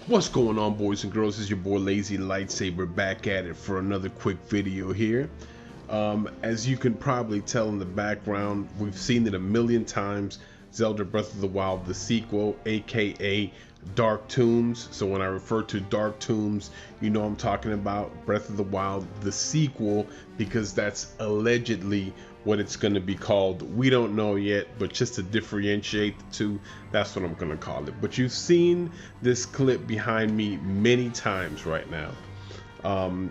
What's going on, boys and girls? It's your boy Lazy Lightsaber back at it for another quick video here. As you can probably tell in the background, we've seen it a million times. Zelda Breath of the Wild, the sequel, aka Dark Tombs. So when I refer to Dark Tombs, you know I'm talking about Breath of the Wild, the sequel, because that's allegedly what it's going to be called. We don't know yet, but just to differentiate the two, that's what I'm going to call it. But you've seen this clip behind me many times right now,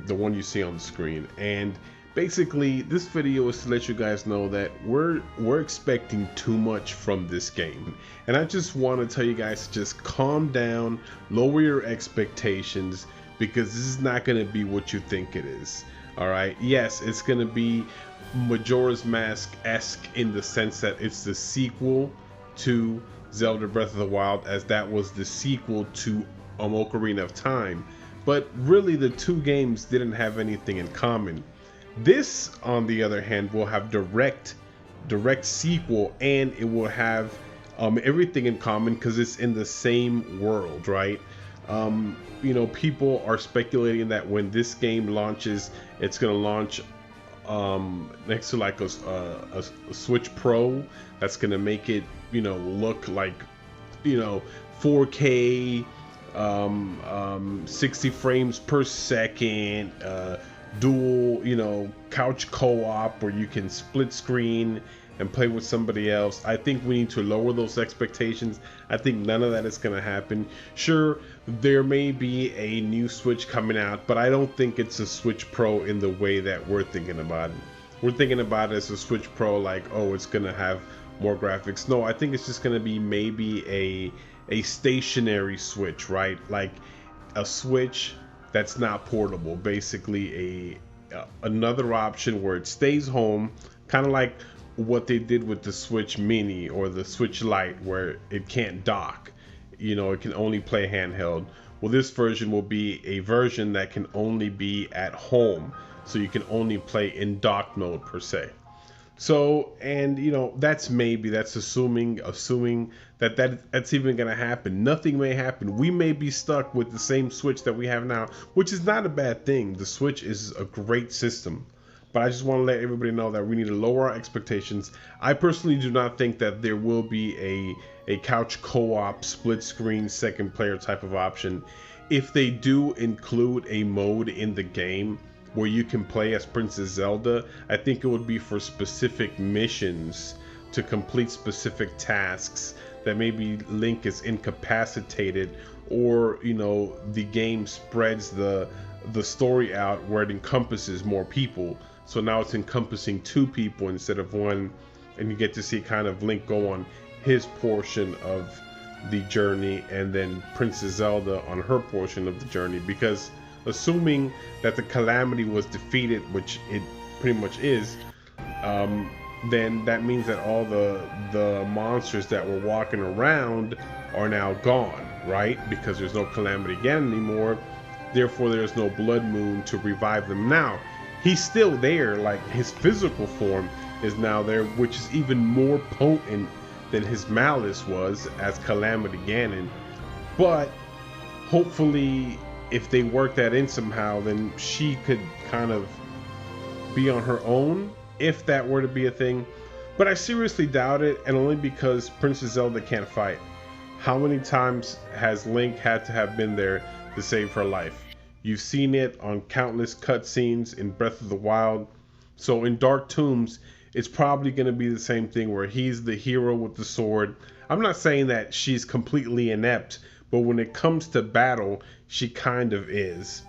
the one you see on the screen, and basically this video is to let you guys know that we're expecting too much from this game, and I just want to tell you guys to just calm down, lower your expectations, because this is not going to be what you think it is. All right, yes, it's going to be Majora's Mask-esque in the sense that it's the sequel to Zelda Breath of the Wild, as that was the sequel to Ocarina of Time, but really the two games didn't have anything in common. This, on the other hand, will have direct sequel, and it will have everything in common because it's in the same world, right? You know, people are speculating that when this game launches, it's going to launch next to like a Switch Pro that's going to make it, you know, look like, you know, 4K, 60 frames per second, dual, you know, couch co-op where you can split screen and play with somebody else. I think we need to lower those expectations. I think none of that is going to happen. Sure, there may be a new Switch coming out, but I don't think it's a Switch Pro in the way that we're thinking about it. We're thinking about it as a Switch Pro, like, oh, it's going to have more graphics. No, I think it's just going to be maybe a stationary Switch, right? Like a Switch that's not portable, basically another option where it stays home, kind of like what they did with the Switch Mini or the Switch Lite, where it can't dock, you know, it can only play handheld. Well, this version will be a version that can only be at home, so you can only play in dock mode per se. So, and you know, that's assuming that that's even gonna happen. Nothing may happen. We may be stuck with the same Switch that we have now, which is not a bad thing. The Switch is a great system, but I just want to let everybody know that we need to lower our expectations. I personally do not think that there will be a couch co-op, split screen, second player type of option. If they do include a mode in the game where you can play as Princess Zelda, I think it would be for specific missions to complete specific tasks that maybe Link is incapacitated, or you know, the game spreads the story out where it encompasses more people. So now it's encompassing 2 people instead of 1, and you get to see kind of Link go on his portion of the journey and then Princess Zelda on her portion of the journey, because assuming that the calamity was defeated, which it pretty much is, then that means that all the monsters that were walking around are now gone, right? Because there's no calamity again anymore. Therefore, there's no blood moon to revive them. Now, he's still there, like his physical form is now there, which is even more potent than his malice was as Calamity Ganon. But hopefully, if they work that in somehow, then she could kind of be on her own, if that were to be a thing. But I seriously doubt it, and only because Princess Zelda can't fight. How many times has Link had to have been there to save her life? You've seen it on countless cutscenes in Breath of the Wild. So in Dark Tombs, it's probably going to be the same thing where he's the hero with the sword. I'm not saying that she's completely inept, but when it comes to battle, she kind of is.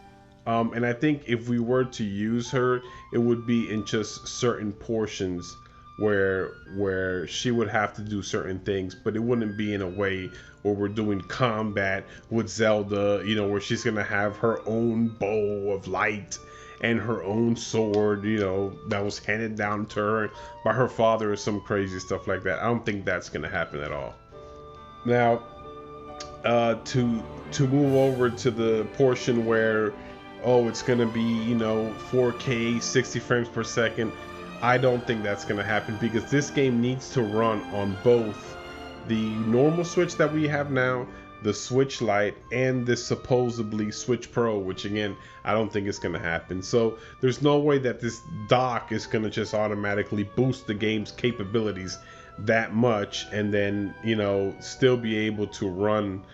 And I think if we were to use her, it would be in just certain portions where she would have to do certain things, but it wouldn't be in a way where we're doing combat with Zelda, you know, where she's gonna have her own bow of light and her own sword, you know, that was handed down to her by her father or some crazy stuff like that. I don't think that's gonna happen at all. Now, to move over to the portion where, oh, it's gonna be, you know, 4K 60 frames per second, I don't think that's gonna happen, because this game needs to run on both the normal Switch that we have now, the Switch Lite and this supposedly Switch Pro, which again, I don't think is going to happen. So there's no way that this dock is going to just automatically boost the game's capabilities that much and then, you know, still be able to run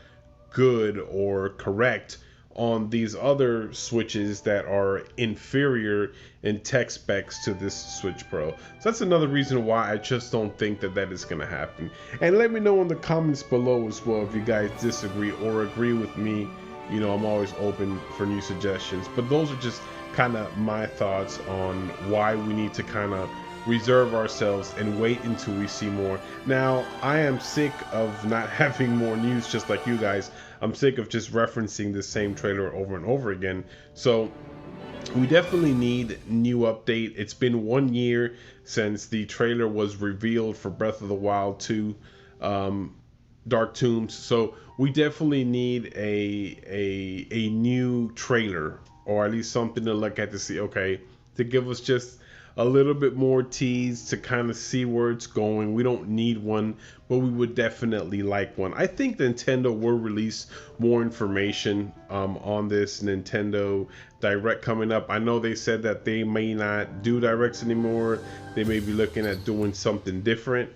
good or correct on these other switches that are inferior in tech specs to this Switch Pro. So that's another reason why I just don't think that that is going to happen. And let me know in the comments below as well if you guys disagree or agree with me. You know, I'm always open for new suggestions, but those are just kind of my thoughts on why we need to kind of reserve ourselves and wait until we see more. Now, I am sick of not having more news just like you guys. I'm sick of just referencing the same trailer over and over again. So we definitely need new update. It's been 1 year since the trailer was revealed for Breath of the Wild 2 Dark Tombs. So we definitely need a new trailer, or at least something to look at to see, okay, to give us just a little bit more tease to kind of see where it's going. We don't need one, but we would definitely like one. I think Nintendo will release more information on this Nintendo Direct coming up. I know they said that they may not do Directs anymore. They may be looking at doing something different.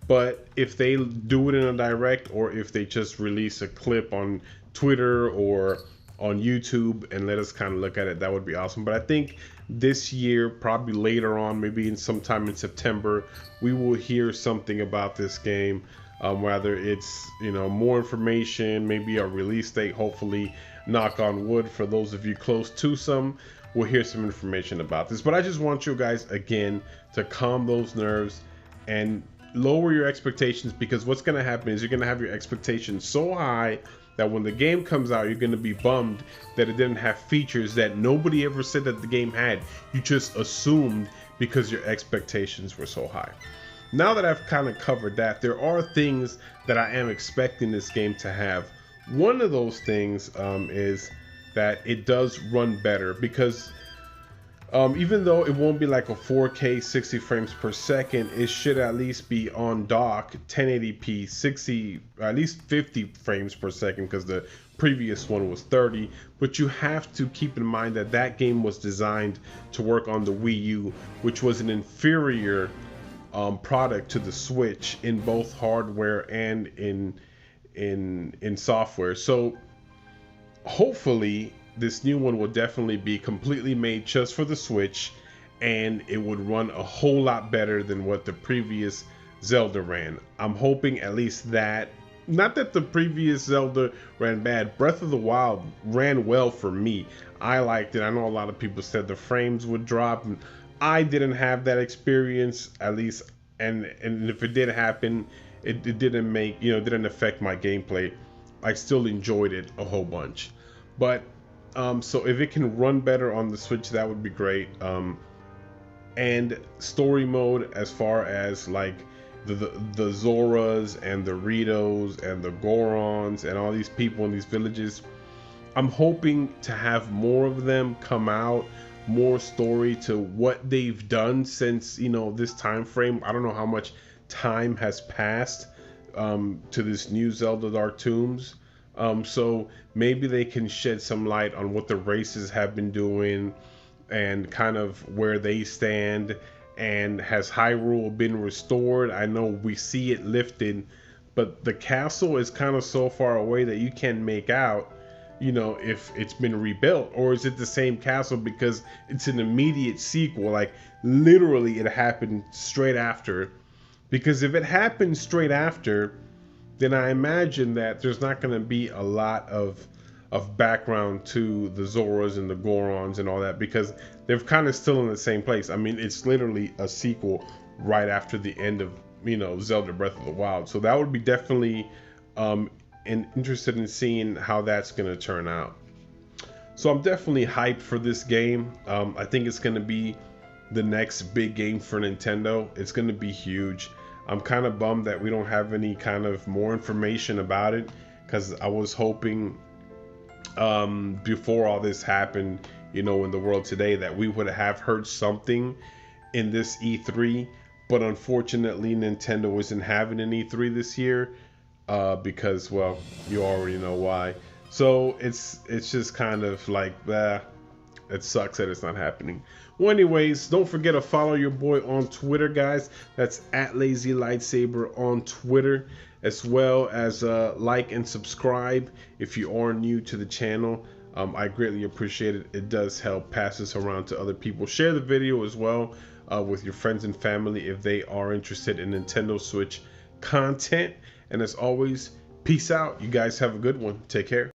But if they do it in a Direct, or if they just release a clip on Twitter or on YouTube and let us kind of look at it, that would be awesome. But I think this year, probably later on, maybe in sometime in September, we will hear something about this game. Whether it's, you know, more information, maybe a release date, hopefully, knock on wood, for those of you close to some, we'll hear some information about this. But I just want you guys, again, to calm those nerves and lower your expectations, because what's going to happen is you're going to have your expectations so high that when the game comes out, you're going to be bummed that it didn't have features that nobody ever said that the game had. You just assumed because your expectations were so high. Now that I've kind of covered that, there are things that I am expecting this game to have. One of those things is that it does run better, because even though it won't be like a 4K 60 frames per second, it should at least be on dock 1080p 60, at least 50 frames per second, because the previous one was 30. But you have to keep in mind that that game was designed to work on the Wii U, which was an inferior product to the Switch in both hardware and in software. So hopefully this new one will definitely be completely made just for the Switch, and it would run a whole lot better than what the previous Zelda ran. I'm hoping at least that. Not that the previous Zelda ran bad. Breath of the Wild ran well for me. I liked it. I know a lot of people said the frames would drop, and I didn't have that experience, at least, and if it did happen, it didn't make, you know, it didn't affect my gameplay. I still enjoyed it a whole bunch. But so if it can run better on the Switch, that would be great. And story mode, as far as like the Zoras and the Ritos and the Gorons and all these people in these villages, I'm hoping to have more of them come out, more story to what they've done since, you know, this time frame. I don't know how much time has passed to this new Zelda Dark Tombs. So maybe they can shed some light on what the races have been doing and kind of where they stand. And has Hyrule been restored? I know we see it lifted, but the castle is kind of so far away that you can't make out, you know, if it's been rebuilt, or is it the same castle because it's an immediate sequel. Like literally it happened straight after. Because if it happened straight after, then I imagine that there's not going to be a lot of background to the Zoras and the Gorons and all that, because they're kind of still in the same place. I mean, it's literally a sequel right after the end of, you know, Zelda Breath of the Wild. So that would be definitely interested in seeing how that's going to turn out. So I'm definitely hyped for this game. I think it's going to be the next big game for Nintendo. It's going to be huge. I'm kind of bummed that we don't have any kind of more information about it, because I was hoping before all this happened, you know, in the world today, that we would have heard something in this E3. But unfortunately, Nintendo isn't having an E3 this year. because, well, you already know why. So it's just kind of like that. It sucks that it's not happening. Well, anyways, don't forget to follow your boy on Twitter, guys. That's at Lazy Lightsaber on Twitter, as well as like and subscribe if you are new to the channel. I greatly appreciate it. It does help pass this around to other people. Share the video as well with your friends and family if they are interested in Nintendo Switch content. And as always, peace out. You guys have a good one. Take care.